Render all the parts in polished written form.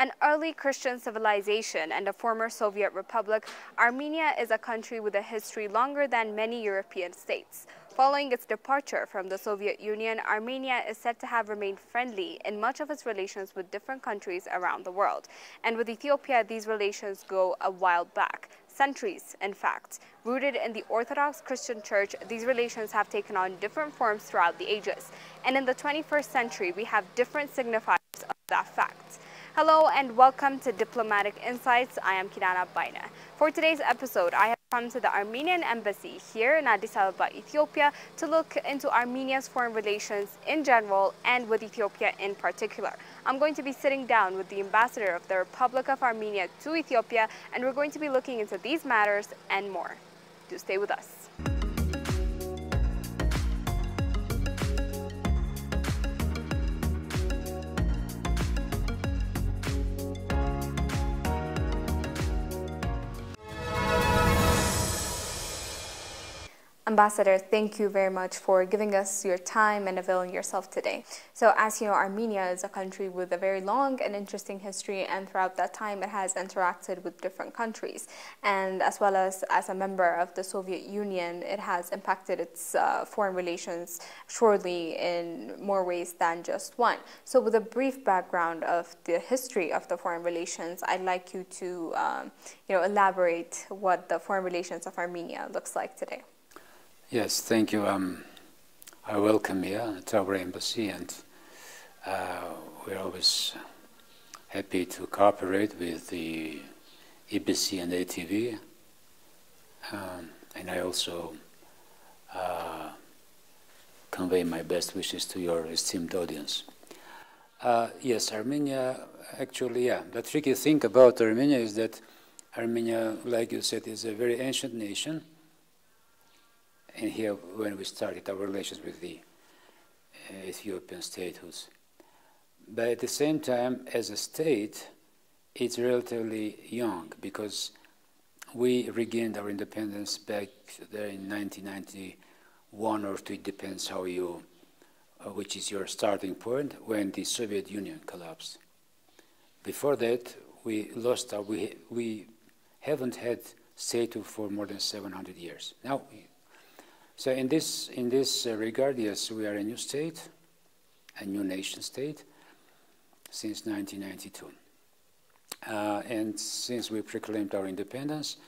An early Christian civilization and a former Soviet republic, Armenia is a country with a history longer than many European states. Following its departure from the Soviet Union, Armenia is said to have remained friendly in much of its relations with different countries around the world. And with Ethiopia, these relations go a while back. Centuries, in fact. Rooted in the Orthodox Christian Church, these relations have taken on different forms throughout the ages. And in the 21st century, we have different signifiers of that fact. Hello and welcome to Diplomatic Insights. I am Kirana Baina. For today's episode, I have come to the Armenian embassy here in Addis Ababa, Ethiopia, to look into Armenia's foreign relations in general and with Ethiopia in particular. I'm going to be sitting down with the ambassador of the Republic of Armenia to Ethiopia, and we're going to be looking into these matters and more. Do stay with us. Ambassador, thank you very much for giving us your time and availing yourself today. So as you know, Armenia is a country with a very long and interesting history, and throughout that time it has interacted with different countries. And as well as a member of the Soviet Union, it has impacted its foreign relations surely in more ways than just one. So with a brief background of the history of the foreign relations, I'd like you to elaborate what the foreign relations of Armenia looks like today. Yes, thank you. I welcome you at our embassy, and we're always happy to cooperate with the EBC and ATV. And I also convey my best wishes to your esteemed audience. Yes, Armenia, actually, yeah. The tricky thing about Armenia is that Armenia, like you said, is a very ancient nation. And here, when we started our relations with the Ethiopian statehood. But at the same time, as a state, it's relatively young, because we regained our independence back there in 1991 or 2, it depends how you, which is your starting point, when the Soviet Union collapsed. Before that, we lost our, we haven't had statehood for more than 700 years. Now. So in this regard, yes, we are a new state, a new nation state, since 1992. And since we proclaimed our independence,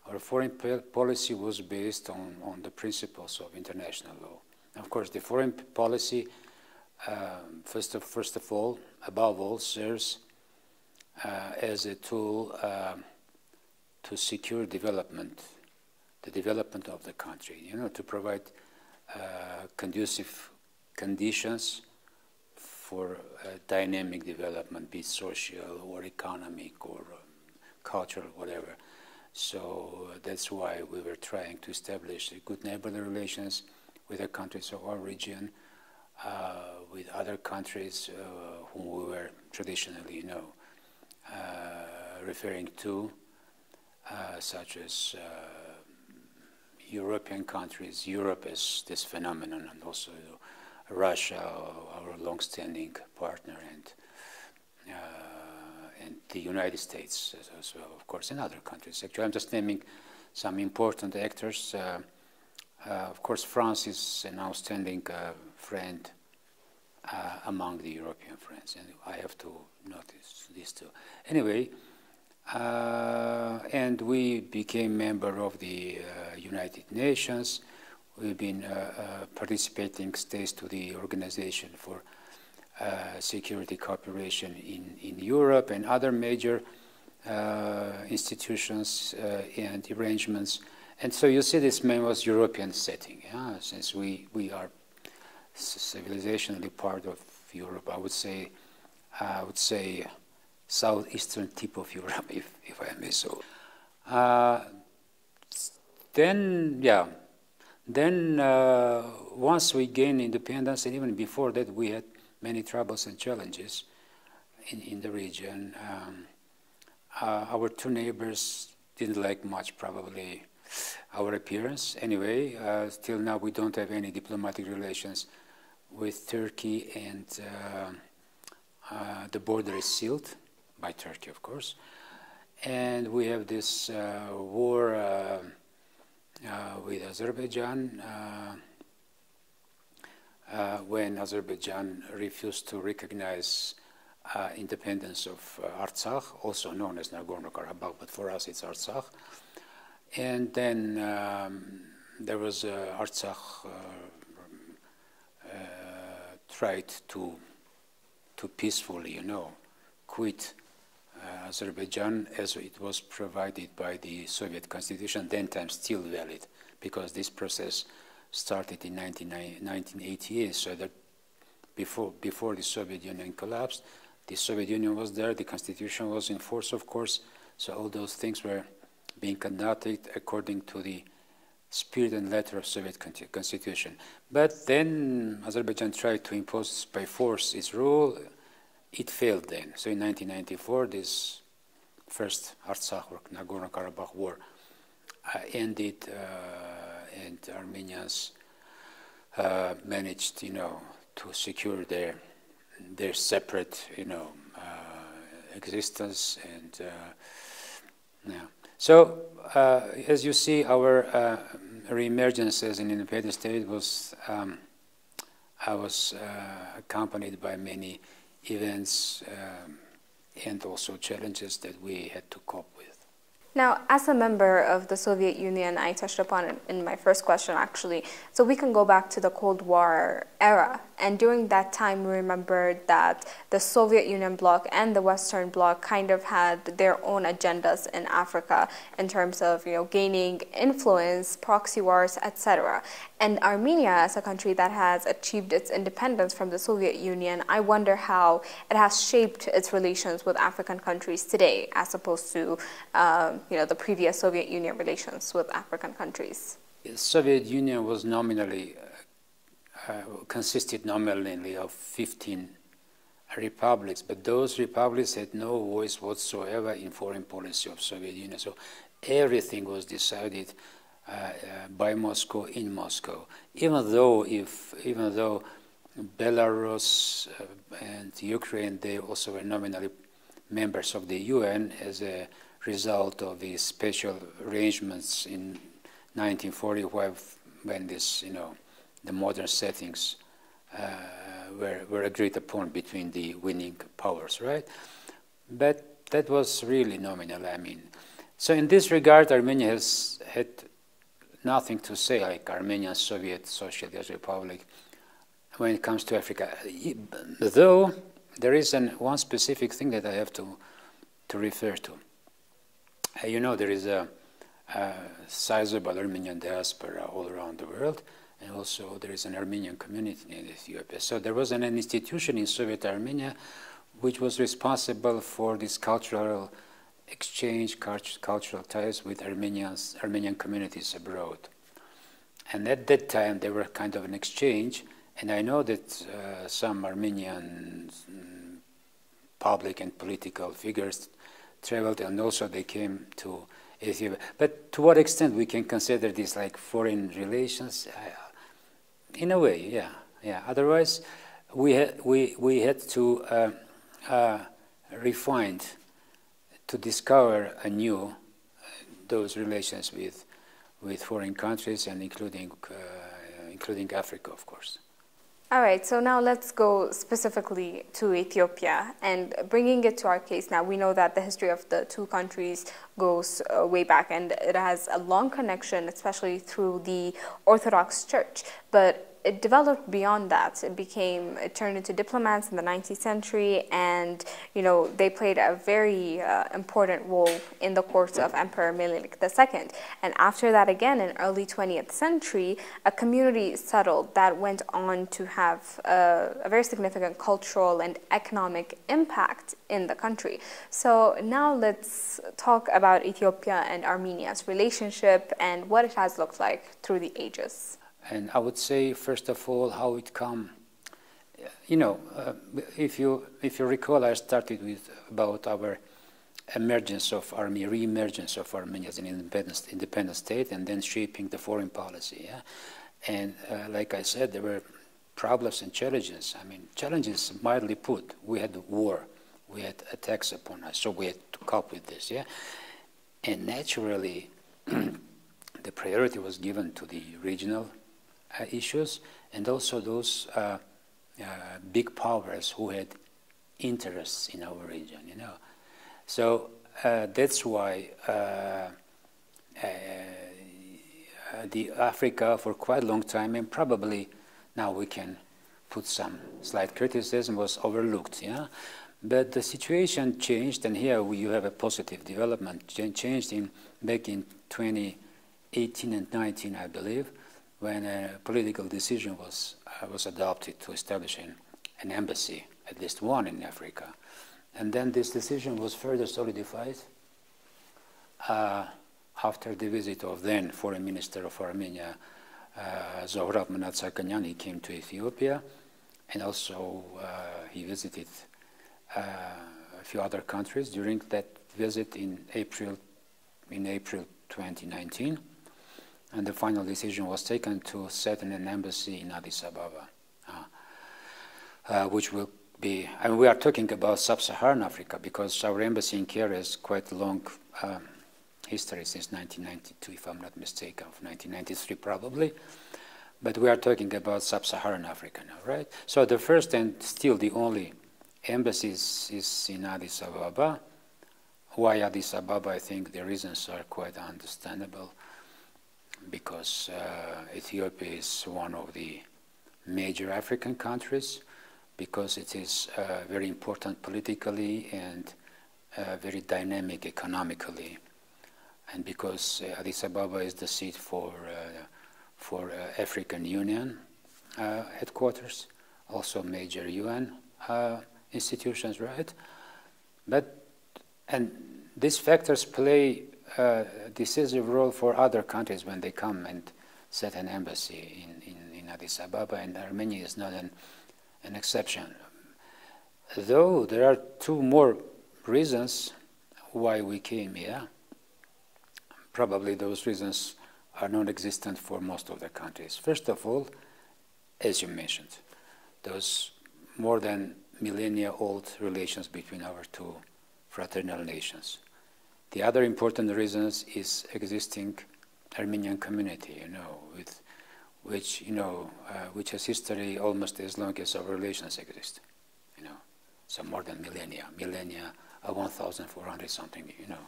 our foreign policy was based on the principles of international law. Of course, the foreign policy, first of all, above all, serves as a tool to secure development. The development of the country, to provide conducive conditions for dynamic development, be it social or economic or cultural, whatever. So that's why we were trying to establish good neighborly relations with the countries of our region, with other countries whom we were traditionally, referring to, such as European countries, Europe as this phenomenon, and also Russia, our long-standing partner, and the United States as well, of course, and other countries. Actually, I'm just naming some important actors. Of course, France is an outstanding friend among the European friends, and I have to notice this too. Anyway. And we became member of the United Nations. We've been participating states to the Organization for Security Cooperation in Europe and other major institutions and arrangements. And so you see this was European setting, since we are civilizationally part of Europe. I would say southeastern tip of Europe, if I may so. Then once we gained independence, and even before that, we had many troubles and challenges in the region. Our two neighbors didn't like much, probably, our appearance. Anyway, still now we don't have any diplomatic relations with Turkey, and the border is sealed by Turkey, of course. And we have this war with Azerbaijan, when Azerbaijan refused to recognize independence of Artsakh, also known as Nagorno-Karabakh, but for us it's Artsakh. And then there was Artsakh tried to peacefully, quit Azerbaijan as it was provided by the Soviet constitution, then time still valid, because this process started in 1988, so that before the Soviet Union collapsed, the Soviet Union was there, the constitution was in force, of course, so all those things were being conducted according to the spirit and letter of Soviet constitution. But then Azerbaijan tried to impose by force its rule. It failed then. So in 1994, this first Artsakh or Nagorno-Karabakh war ended, and Armenians managed, to secure their separate, existence. And yeah. So as you see, our re-emergence as an independent state was accompanied by many events and also challenges that we had to cope with. Now, as a member of the Soviet Union, I touched upon it in my first question, actually. So we can go back to the Cold War era. And during that time, we remembered that the Soviet Union bloc and the Western bloc kind of had their own agendas in Africa in terms of, gaining influence, proxy wars, etc. And Armenia, as a country that has achieved its independence from the Soviet Union, I wonder how it has shaped its relations with African countries today, as opposed to the previous Soviet Union relations with African countries. The Soviet Union was consisted nominally of 15 republics, but those republics had no voice whatsoever in foreign policy of Soviet Union. So everything was decided by Moscow in Moscow. Even though Belarus and Ukraine, they also were nominally members of the UN as a result of the special arrangements in 1940, when this, the modern settings were agreed upon between the winning powers, right? But that was really nominal, So in this regard, Armenia has had nothing to say, like Armenian Soviet Socialist Republic, when it comes to Africa. Though there is one specific thing that I have to refer to. There is a sizable Armenian diaspora all around the world, and also there is an Armenian community in Ethiopia. So there was an institution in Soviet Armenia which was responsible for this cultural exchange, cultural ties with Armenian communities abroad. And at that time there were kind of an exchange, and I know that some Armenian public and political figures traveled, and also they came to Ethiopia. But to what extent we can consider this like foreign relations? In a way, yeah. Otherwise, we had to refine, to discover anew those relations with foreign countries, and including Africa, of course. All right, so now let's go specifically to Ethiopia, and bringing it to our case now, we know that the history of the two countries goes way back, and it has a long connection, especially through the Orthodox Church, but it developed beyond that. It turned into diplomats in the 19th century, and they played a very important role in the courts of Emperor Menelik II. And after that, again in early 20th century, a community settled that went on to have a very significant cultural and economic impact in the country. So now let's talk about Ethiopia and Armenia's relationship and what it has looked like through the ages. And I would say, first of all, how it come. If you recall, I started with about our re-emergence of Armenia as an independent state, and then shaping the foreign policy. Yeah? And like I said, there were problems and challenges. Challenges mildly put. We had war we had attacks upon us, so we had to cope with this, yeah? And naturally, the priority was given to the regional issues, and also those big powers who had interests in our region, you know. So that's why the Africa for quite a long time, and probably now we can put some slight criticism, was overlooked, yeah. But the situation changed, and here you have a positive development. Changed back in 2018 and 19, I believe, when a political decision was adopted to establish an embassy, at least one in Africa. And then this decision was further solidified after the visit of then Foreign Minister of Armenia, Zohrab Mnatsakanyan. He came to Ethiopia, and also he visited a few other countries during that visit in April 2019. And the final decision was taken to set an embassy in Addis Ababa, which will be, and we are talking about sub-Saharan Africa because our embassy in Cairo has quite a long history since 1992, if I'm not mistaken, of 1993 probably. But we are talking about sub-Saharan Africa now, right? So the first and still the only embassy is in Addis Ababa. Why Addis Ababa? I think the reasons are quite understandable, because Ethiopia is one of the major African countries, because it is very important politically and very dynamic economically, and because Addis Ababa is the seat for African Union headquarters, also major UN institutions, right? And these factors play a decisive role for other countries when they come and set an embassy in Addis Ababa, and Armenia is not an exception. Though there are two more reasons why we came here. Probably those reasons are non-existent for most of the countries. First of all, as you mentioned, those more than millennia-old relations between our two fraternal nations. The other important reasons is existing Armenian community, you know, which has history almost as long as our relations exist, you know, so more than millennia, 1,400 something, you know.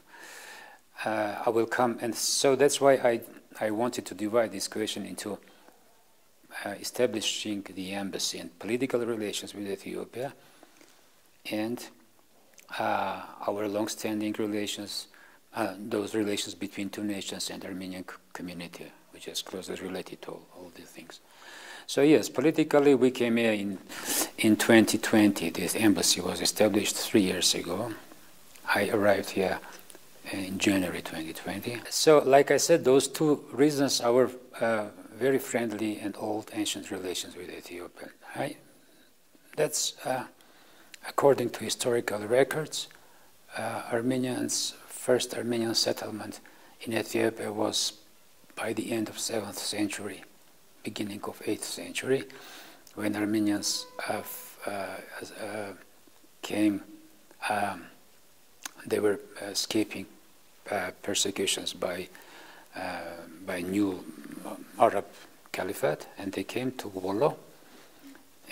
I will come, and so that's why I wanted to divide this question into establishing the embassy and political relations with Ethiopia, and our long-standing relations, those relations between two nations and Armenian community, which is closely related to all these things. So yes, politically we came here in 2020. This embassy was established 3 years ago. I arrived here in January 2020. So like I said, those two reasons are very friendly and old ancient relations with Ethiopia. That's according to historical records. First Armenian settlement in Ethiopia was by the end of 7th century, beginning of 8th century, when Armenians came. They were escaping persecutions by new Arab Caliphate, and they came to Wollo,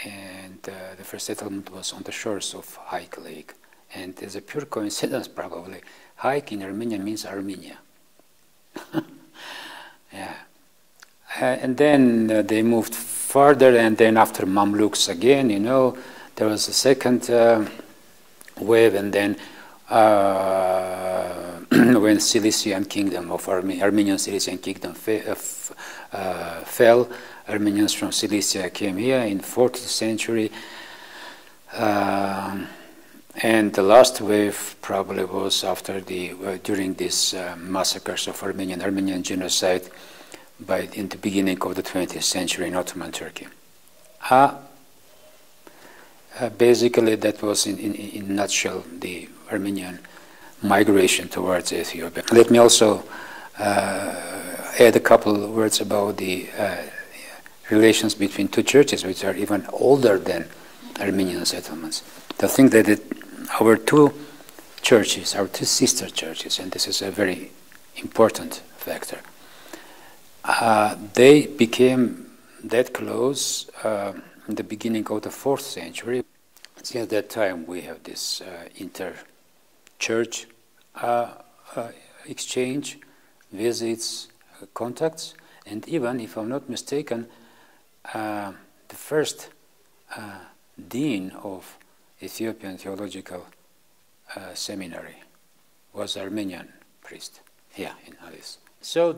and the first settlement was on the shores of Haik Lake. And as a pure coincidence, probably, Haik in Armenian means Armenia. Yeah. And then they moved further, and then after Mamluks again, you know, there was a second wave, and then when Cilician kingdom of Armenian Cilician kingdom fell, Armenians from Cilicia came here in 4th century, and the last wave probably was after during these massacres of Armenian genocide in the beginning of the 20th century in Ottoman Turkey. Basically, that was in a nutshell the Armenian migration towards Ethiopia. Let me also add a couple of words about the relations between two churches, which are even older than Armenian settlements. The thing that our two churches, our two sister churches, and this is a very important factor, they became that close in the beginning of the 4th century. Since that time we have this inter-church exchange, visits, contacts, and even, if I'm not mistaken, the first dean of Ethiopian Theological Seminary was Armenian priest here in Addis. So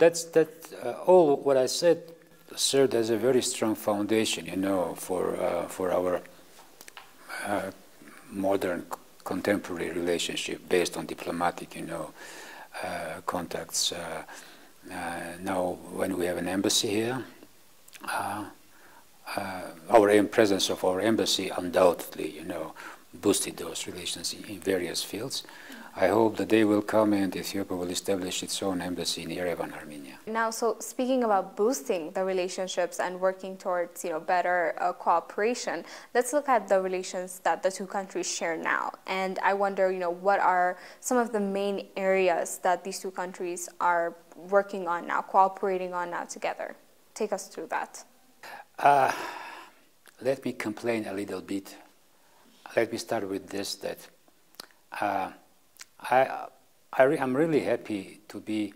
all what I said served as a very strong foundation, for our modern contemporary relationship based on diplomatic, contacts. Now, when we have an embassy here, our presence of our embassy undoubtedly, boosted those relations in various fields. I hope the day will come and Ethiopia will establish its own embassy in Yerevan, Armenia. Now, so speaking about boosting the relationships and working towards, better cooperation, let's look at the relations that the two countries share now. And I wonder, what are some of the main areas that these two countries are working on now, cooperating on now together? Take us through that. Let me complain a little bit. Let me start with this, that I'm really happy to be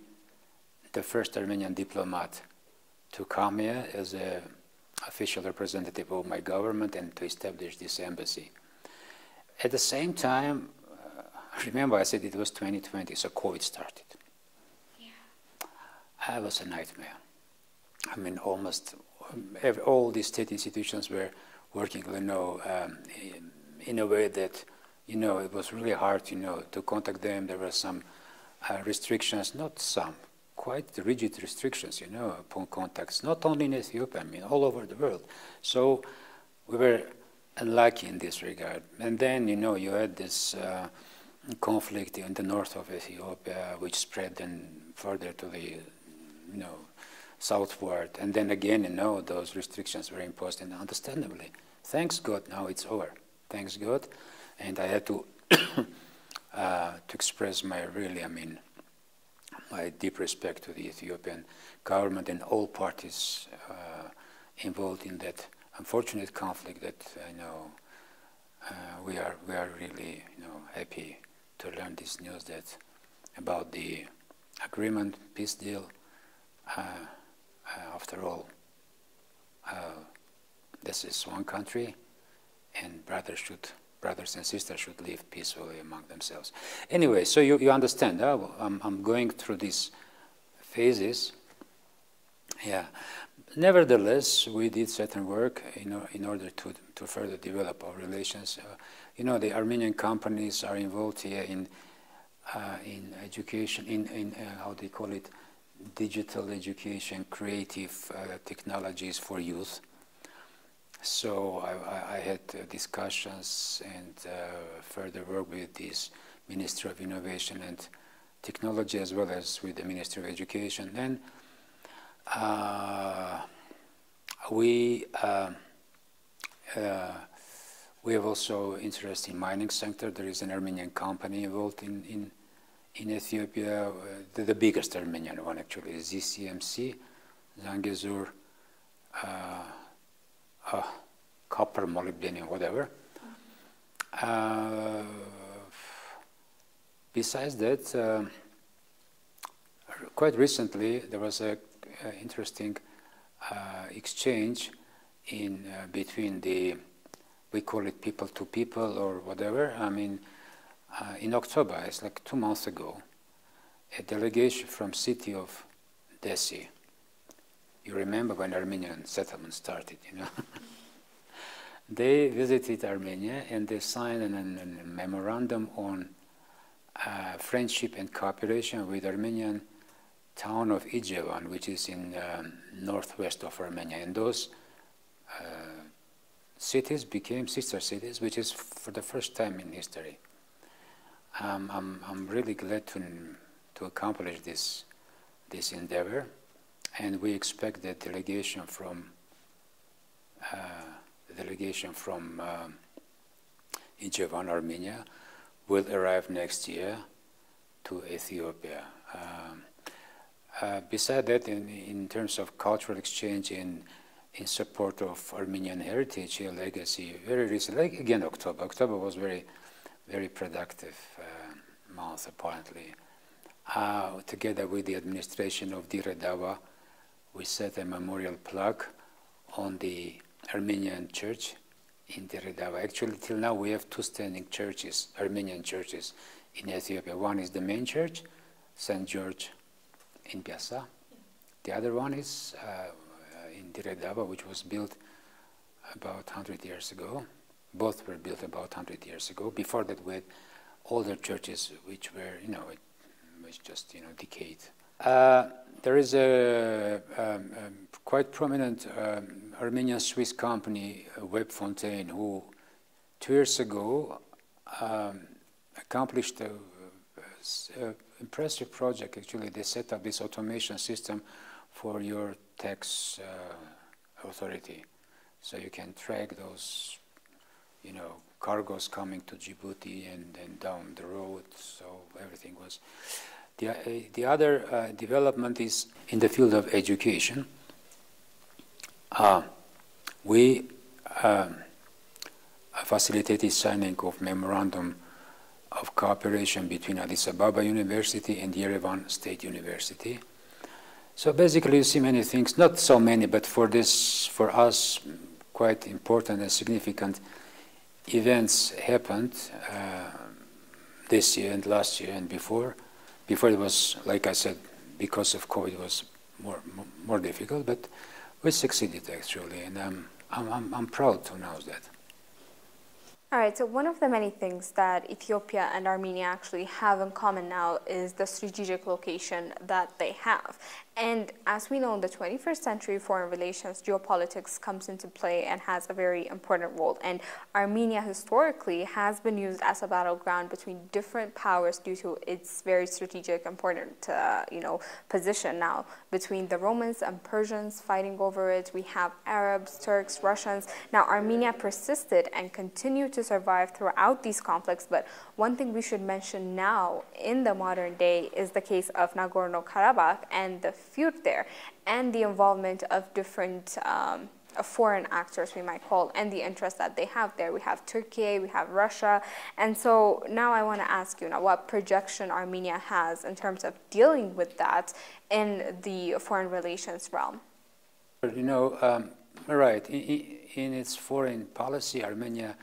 the first Armenian diplomat to come here as an official representative of my government and to establish this embassy. At the same time, remember I said it was 2020, so COVID started. Yeah. It was a nightmare. I mean, almost all the state institutions were working, in a way that, it was really hard, to contact them. There were some restrictions, not some, quite rigid restrictions, upon contacts, not only in Ethiopia, I mean, all over the world. So we were unlucky in this regard. And then, you had this conflict in the north of Ethiopia, which spread then further to the, southward. And then again, those restrictions were imposed, and understandably. Thanks God, now it's over. Thanks God. And I had to express my my deep respect to the Ethiopian government and all parties involved in that unfortunate conflict. That we are really happy to learn this news that about the agreement, peace deal. After all, this is one country, and brothers and sisters should live peacefully among themselves. Anyway, so you understand, I'm going through these phases. Yeah. Nevertheless, we did certain work in order to further develop our relations. The Armenian companies are involved here in education, in how they call it, digital education, creative technologies for youth. So I had discussions and further work with this Ministry of Innovation and Technology, as well as with the Ministry of Education. Then we have also interest in mining sector. There is an Armenian company involved in Ethiopia. The biggest Armenian one actually is ZCMC, Zangezur. Copper, molybdenum, whatever. Besides that, quite recently there was an interesting exchange between we call it people to people or whatever. I mean, in October, it's like 2 months ago, a delegation from city of Desi. You remember when Armenian settlement started, They visited Armenia and they signed a memorandum on friendship and cooperation with Armenian town of Ijevan, which is in northwest of Armenia. And those cities became sister cities, which is for the first time in history. I'm really glad to accomplish this endeavor. And we expect that delegation from Ijevan, Armenia, will arrive next year to Ethiopia. Besides that, in terms of cultural exchange in support of Armenian heritage and legacy, very recently, like again October was very, very productive month apparently. Together with the administration of Dire Dawa, we set a memorial plaque on the Armenian church in Dire Dawa. Actually, till now we have two standing churches, Armenian churches in Ethiopia. One is the main church, St. George in Piasa. The other one is in Dire Dawa, which was built about 100 years ago. Both were built about 100 years ago. Before that, we had older churches which were, which just, decayed. There is a quite prominent Armenian-Swiss company, Web Fontaine, who 2 years ago accomplished an impressive project. Actually, they set up this automation system for your tax authority, so you can track those, cargoes coming to Djibouti and then down the road. So everything was. The other development is in the field of education. We facilitated signing of memorandum of cooperation between Addis Ababa University and Yerevan State University. So basically you see many things, not so many, but for us, quite important and significant events happened this year and last year and before. Before it was, like I said, because of COVID, it was more difficult, but we succeeded actually, and I'm proud to announce that. All right, so one of the many things that Ethiopia and Armenia actually have in common now is the strategic location that they have. And as we know, in the 21st century, foreign relations, geopolitics comes into play and has a very important role. And Armenia historically has been used as a battleground between different powers due to its very strategic, important, position now between the Romans and Persians fighting over it. We have Arabs, Turks, Russians. Now, Armenia persisted and continued to survive throughout these conflicts. But one thing we should mention now in the modern day is the case of Nagorno-Karabakh and the feud there, and the involvement of different foreign actors, we might call, and the interest that they have there. We have Turkey, we have Russia, and so now I want to ask you what projection Armenia has in terms of dealing with that in the foreign relations realm. Right. In its foreign policy, Armenia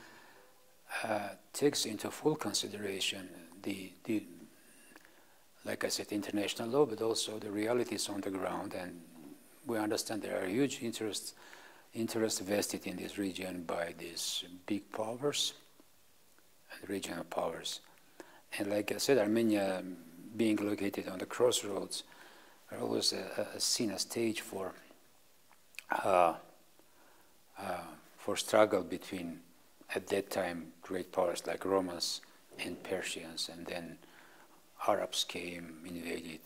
takes into full consideration the like I said, international law, but also the realities on the ground, and we understand there are huge interest vested in this region by these big powers and regional powers. And like I said, Armenia being located on the crossroads are always seen a stage for struggle between, at that time, great powers like Romans and Persians, and then Arabs came, invaded,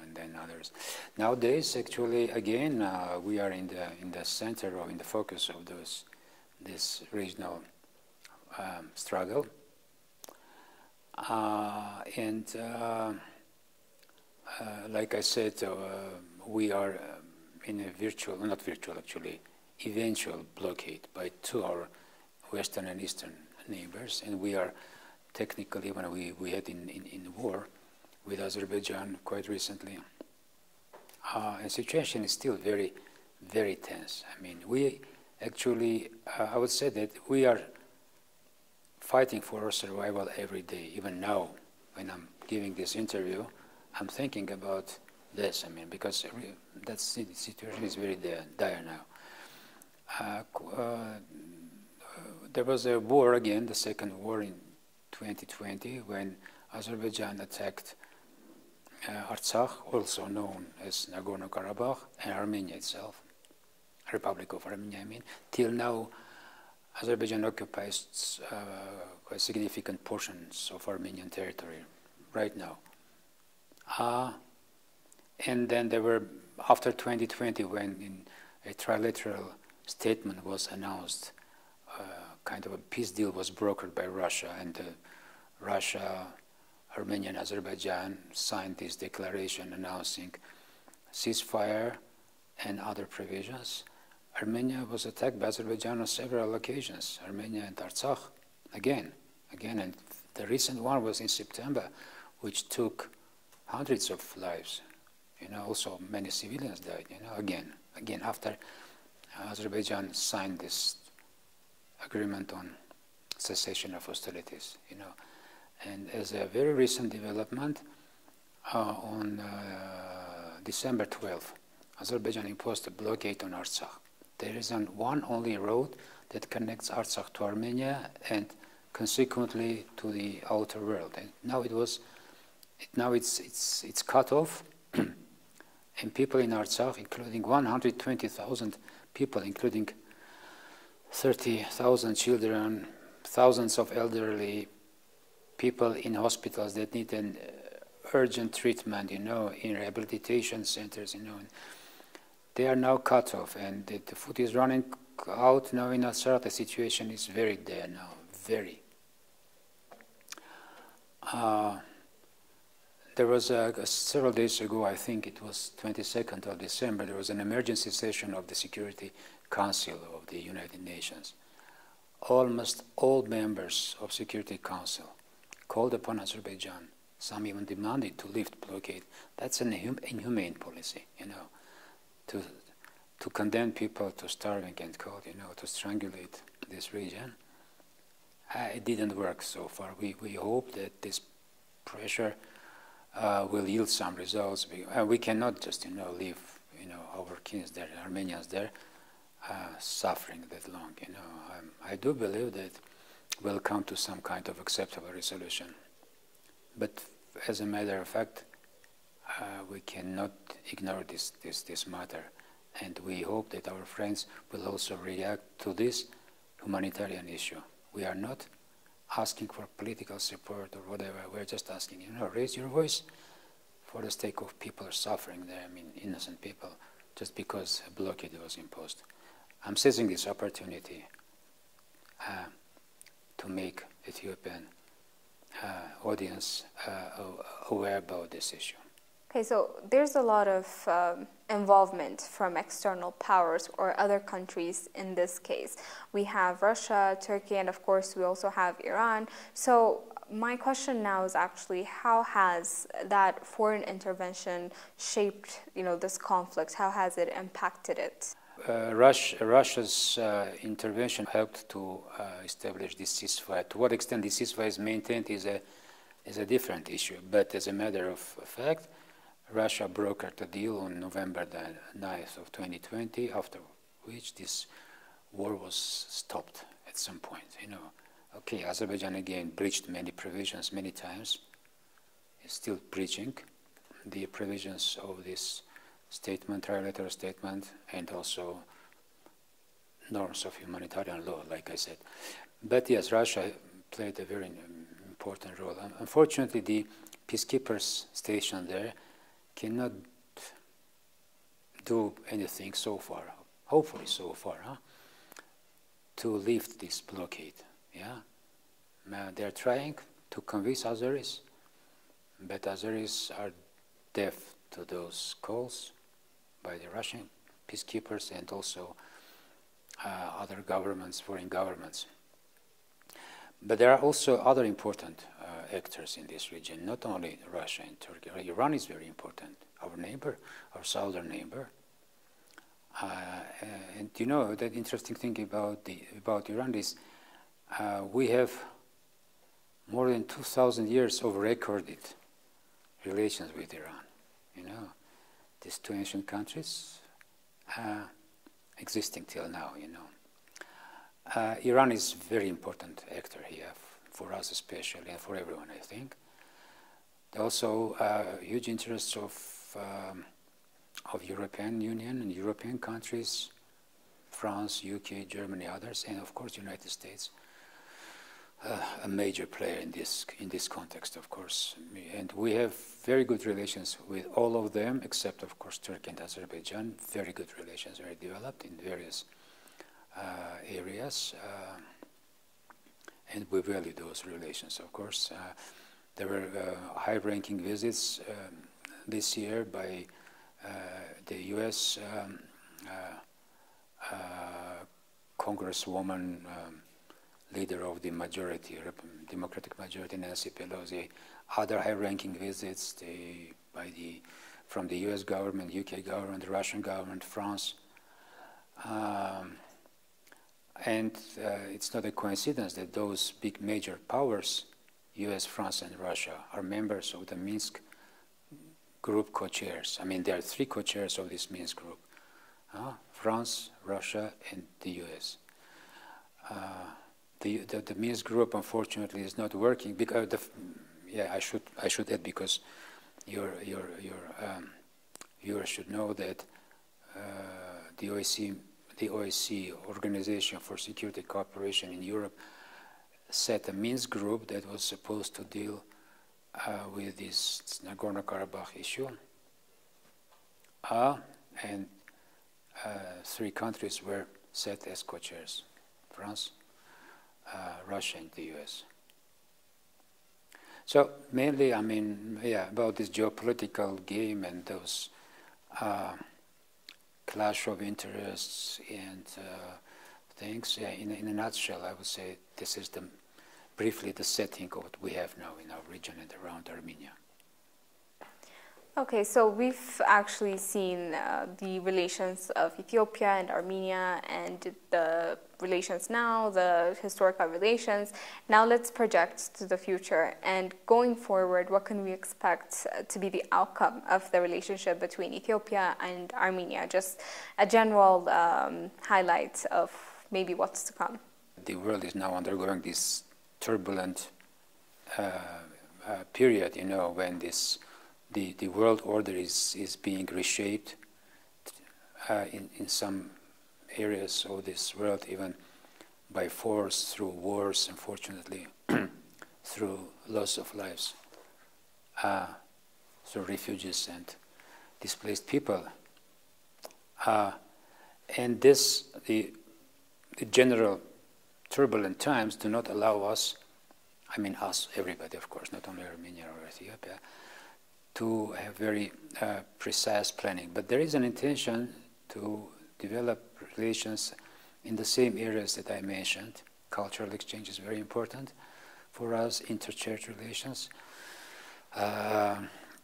and then others. Nowadays, actually, again, we are in the center or in the focus of this regional struggle, and like I said, we are in a not virtual, actually, eventual blockade by two our Western and Eastern neighbors, and we are technically, when we had in war with Azerbaijan quite recently, and the situation is still very, very tense. I mean, we actually, I would say that we are fighting for our survival every day. Even now, when I'm giving this interview, I'm thinking about this. I mean, because that situation is very dire now. There was a war again, the second war in 2020, when Azerbaijan attacked Artsakh, also known as Nagorno-Karabakh, and Armenia itself, Republic of Armenia, I mean. Till now, Azerbaijan occupies quite significant portions of Armenian territory right now. And then there were, after 2020, when a trilateral statement was announced, kind of a peace deal was brokered by Russia and the Russia, Armenia, and Azerbaijan signed this declaration announcing ceasefire and other provisions. Armenia was attacked by Azerbaijan on several occasions. Armenia and Artsakh, again, and the recent one was in September, which took hundreds of lives. Also many civilians died. Again, after Azerbaijan signed this agreement on cessation of hostilities. And as a very recent development, on December 12th, Azerbaijan imposed a blockade on Artsakh. There is one only road that connects Artsakh to Armenia and consequently to the outer world. And now it's cut off, and people in Artsakh, including 120,000 people, including 30,000 children, thousands of elderly people in hospitals that need an urgent treatment, in rehabilitation centers, they are now cut off, and the food is running out now in Artsakh. The situation is very dire now, very. There was several days ago, I think it was 22nd of December, there was an emergency session of the Security Council of the United Nations. Almost all members of Security Council called upon Azerbaijan. Some even demanded to lift blockade. That's an inhumane policy, to condemn people to starving and cold, to strangulate this region. It didn't work so far. We hope that this pressure will yield some results. We cannot just, leave, our kids there, Armenians there, suffering that long. I do believe that we'll come to some kind of acceptable resolution. But as a matter of fact, we cannot ignore this matter, and we hope that our friends will also react to this humanitarian issue. We are not asking for political support or whatever. We're just asking, raise your voice for the sake of people suffering there. Innocent people, just because a blockade was imposed. I'm seizing this opportunity to make Ethiopian audience aware about this issue. Okay, so there's a lot of involvement from external powers or other countries in this case. We have Russia, Turkey, and of course we also have Iran. So my question now is actually, how has that foreign intervention shaped, this conflict? How has it impacted it? Russia's intervention helped to establish this ceasefire. To what extent this ceasefire is maintained is a different issue. But as a matter of fact, Russia brokered a deal on November the 9th of 2020, after which this war was stopped at some point. Okay, Azerbaijan again breached many provisions many times. It's still breaching the provisions of this statement, trilateral statement, and also norms of humanitarian law, like I said. But yes, Russia played a very important role. Unfortunately, the peacekeepers stationed there cannot do anything so far, hopefully so far, to lift this blockade. They're trying to convince Azeris, but Azeris are deaf to those calls by the Russian peacekeepers and also other governments, foreign governments. But there are also other important actors in this region, not only Russia and Turkey. Iran is very important, our neighbor, our southern neighbor. And that interesting thing about Iran is we have more than 2,000 years of recorded relations with Iran. These two ancient countries existing till now. Iran is a very important actor here, for us especially, and for everyone, I think. There are also huge interests of European Union and European countries, France, UK, Germany, others, and of course United States, a major player in this context, of course. And we have very good relations with all of them, except of course Turkey and Azerbaijan. Very good relations, very developed in various areas. and we value those relations, of course. There were high-ranking visits this year by the U.S. Congresswoman, leader of the majority, Democratic majority, Nancy Pelosi. Other high-ranking visits from the U.S. government, UK government, the Russian government, France. And it's not a coincidence that those big major powers, US, France, and Russia, are members of the Minsk group co-chairs. I mean, there are 3 co-chairs of this Minsk group: France, Russia, and the US. The Minsk group, unfortunately, is not working because I should add, because your viewers should know that the OSCE, Organization for Security Cooperation in Europe, set a Minsk group that was supposed to deal with this Nagorno-Karabakh issue. And 3 countries were set as co-chairs: France, Russia, and the US. So mainly, I mean, about this geopolitical game and those clash of interests and things. In a nutshell, I would say this is briefly the setting of what we have now in our region and around Armenia. Okay, so we've actually seen the relations of Ethiopia and Armenia and the relations now, the historical relations. Now let's project to the future. And going forward, what can we expect to be the outcome of the relationship between Ethiopia and Armenia? Just a general highlight of maybe what's to come. The world is now undergoing this turbulent period, you know, when the world order is being reshaped in some areas of this world, even by force, through wars, unfortunately, through loss of lives, through refugees and displaced people. And the general turbulent times do not allow us, I mean us, everybody, of course, not only Armenia or Ethiopia, to have very precise planning. But there is an intention to develop relations in the same areas that I mentioned. Cultural exchange is very important for us, inter-church relations,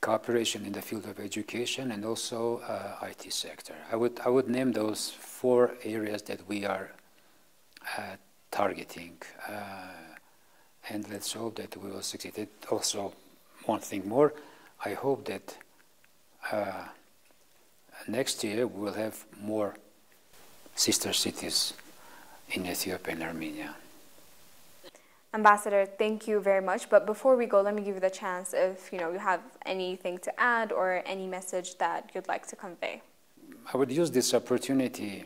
cooperation in the field of education, and also IT sector. I would name those 4 areas that we are targeting, and let's hope that we will succeed. Also, one thing more, I hope that next year we will have more sister cities in Ethiopia and Armenia. Ambassador, thank you very much. But before we go, let me give you the chance if you have anything to add or any message that you'd like to convey. I would use this opportunity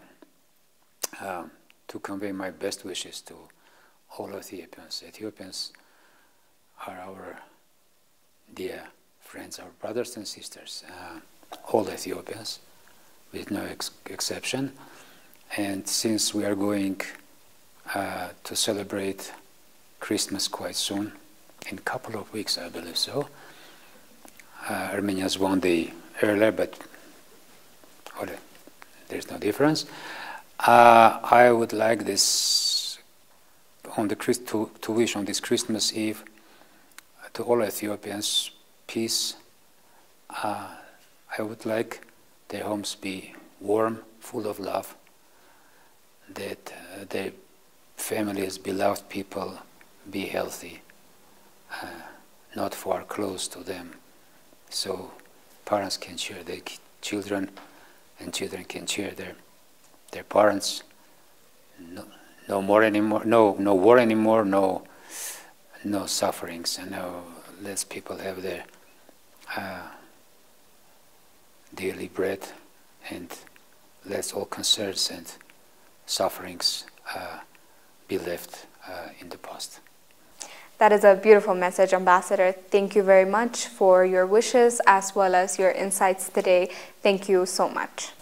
to convey my best wishes to all Ethiopians. Ethiopians are our dear friends, our brothers and sisters, all Ethiopians, with no exception. And since we are going to celebrate Christmas quite soon, in a couple of weeks, I believe so, Armenia's 1 day earlier, but there's no difference. I would like this to wish on this Christmas Eve to all Ethiopians peace. I would like their homes be warm, full of love, that their families, beloved people, be healthy, not far close to them, so parents can cheer their children and children can cheer their parents. No more anymore, no war anymore, no sufferings, and less people have their daily bread, and let all concerns and sufferings be left in the past. That is a beautiful message, Ambassador. Thank you very much for your wishes as well as your insights today. Thank you so much.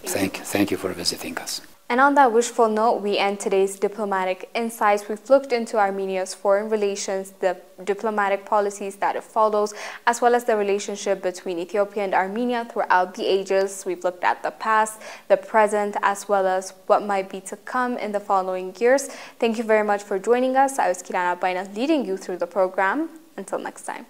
Thank you for visiting us. And on that wishful note, we end today's Diplomatic Insights. We've looked into Armenia's foreign relations, the diplomatic policies that it follows, as well as the relationship between Ethiopia and Armenia throughout the ages. We've looked at the past, the present, as well as what might be to come in the following years. Thank you very much for joining us. I was Kirana Baina leading you through the program. Until next time.